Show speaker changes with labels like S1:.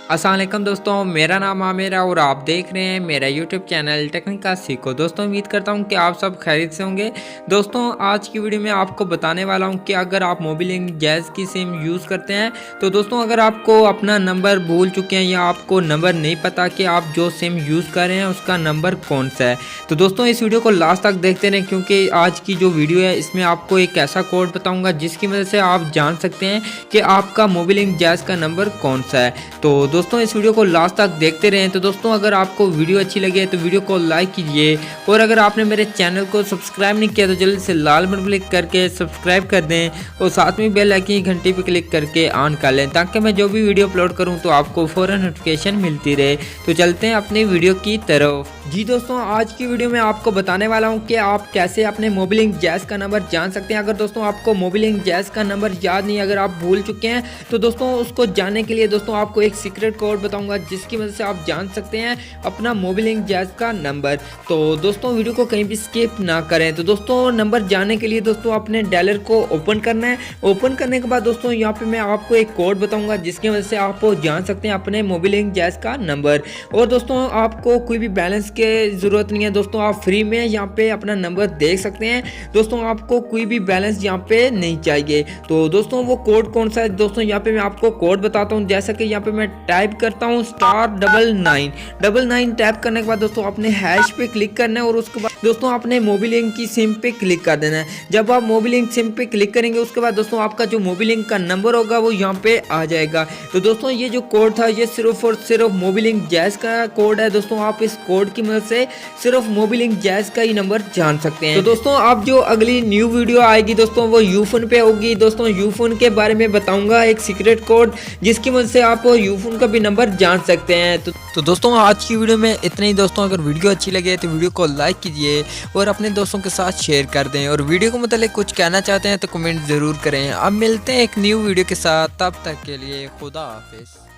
S1: अस्सलाम वालेकुम दोस्तों, मेरा नाम आमिर है और आप देख रहे हैं मेरा यूट्यूब चैनल टेक्निका सीखो। दोस्तों उम्मीद करता हूं कि आप सब खैरियत से होंगे। दोस्तों आज की वीडियो में आपको बताने वाला हूं कि अगर आप मोबिलिंक जैज़ की सिम यूज़ करते हैं तो दोस्तों अगर आपको अपना नंबर भूल चुके हैं या आपको नंबर नहीं पता कि आप जो सिम यूज़ कर रहे हैं उसका नंबर कौन सा है, तो दोस्तों इस वीडियो को लास्ट तक देखते रहें, क्योंकि आज की जो वीडियो है इसमें आपको एक ऐसा कोड बताऊँगा जिसकी वजह से आप जान सकते हैं कि आपका मोबिलिंक जैज़ का नंबर कौन सा है। तो दोस्तों इस वीडियो को लास्ट तक देखते रहें। तो दोस्तों अगर आपको वीडियो अच्छी लगे तो वीडियो को लाइक कीजिए, और अगर आपने मेरे चैनल को सब्सक्राइब नहीं किया तो जल्दी से लाल बटन क्लिक करके सब्सक्राइब कर दें और साथ में बेल आइकन की घंटी पर क्लिक करके ऑन कर लें, ताकि मैं जो भी वीडियो अपलोड करूं तो आपको फ़ौरन नोटिफिकेशन मिलती रहे। तो चलते हैं अपनी वीडियो की तरफ। जी दोस्तों आज की वीडियो में आपको बताने वाला हूं कि आप कैसे अपने मोबिलिंक जैज़ का नंबर जान सकते हैं। अगर दोस्तों आपको मोबिलिंक जैज़ का नंबर याद नहीं, अगर आप भूल चुके हैं, तो दोस्तों उसको जानने के लिए दोस्तों आपको एक सीक्रेट कोड बताऊंगा जिसकी वजह से आप जान सकते हैं अपना मोबिलिंक जैज़ का नंबर। तो दोस्तों वीडियो को कहीं भी स्किप ना करें। तो दोस्तों नंबर जानने के लिए दोस्तों अपने डायलर को ओपन करना है। ओपन करने के बाद दोस्तों यहाँ पे मैं आपको एक कोड बताऊंगा जिसकी वजह से आप जान सकते हैं अपने मोबिलिंक जैज़ का नंबर। और दोस्तों आपको कोई भी बैलेंस की ज़रूरत नहीं है दोस्तों, आप फ्री में यहाँ पे अपना नंबर देख सकते हैं। दोस्तों आपको कोई भी बैलेंस यहाँ पे नहीं चाहिए। तो दोस्तों वो कोड कौन सा है दोस्तों, यहाँ पे मैं आपको कोड बताता हूँ। जैसा कि यहाँ पे मैं टाइप करता हूँ *9999 टाइप करने के बाद दोस्तों अपने हैश पे क्लिक करना है, और उसके बाद दोस्तों अपने मोबिलिंक की सिम पे क्लिक कर देना है। जब आप मोबिलिंक सिम पे क्लिक करेंगे उसके बाद दोस्तों आपका जो मोबिलिंक का नंबर होगा वो यहाँ पे आ जाएगा। तो दोस्तों ये जो कोड था ये सिर्फ और सिर्फ मोबिलिंक जैज़ का कोड है। दोस्तों आप इस कोड की मदद से सिर्फ मोबिलिंक जैज़ का ही नंबर जान सकते हैं। तो दोस्तों अब जो अगली न्यू वीडियो आएगी दोस्तों वो यूफोन पे होगी। दोस्तों यूफोन के बारे में बताऊंगा एक सीक्रेट कोड जिसकी मदद से आप यूफोन का भी नंबर जान सकते हैं। तो दोस्तों आज की वीडियो में इतना ही। दोस्तों अगर वीडियो अच्छी लगे तो वीडियो को लाइक कीजिए और अपने दोस्तों के साथ शेयर कर दें, और वीडियो को मतलब कुछ कहना चाहते हैं तो कमेंट ज़रूर करें। अब मिलते हैं एक न्यू वीडियो के साथ, तब तक के लिए खुदा हाफिज़।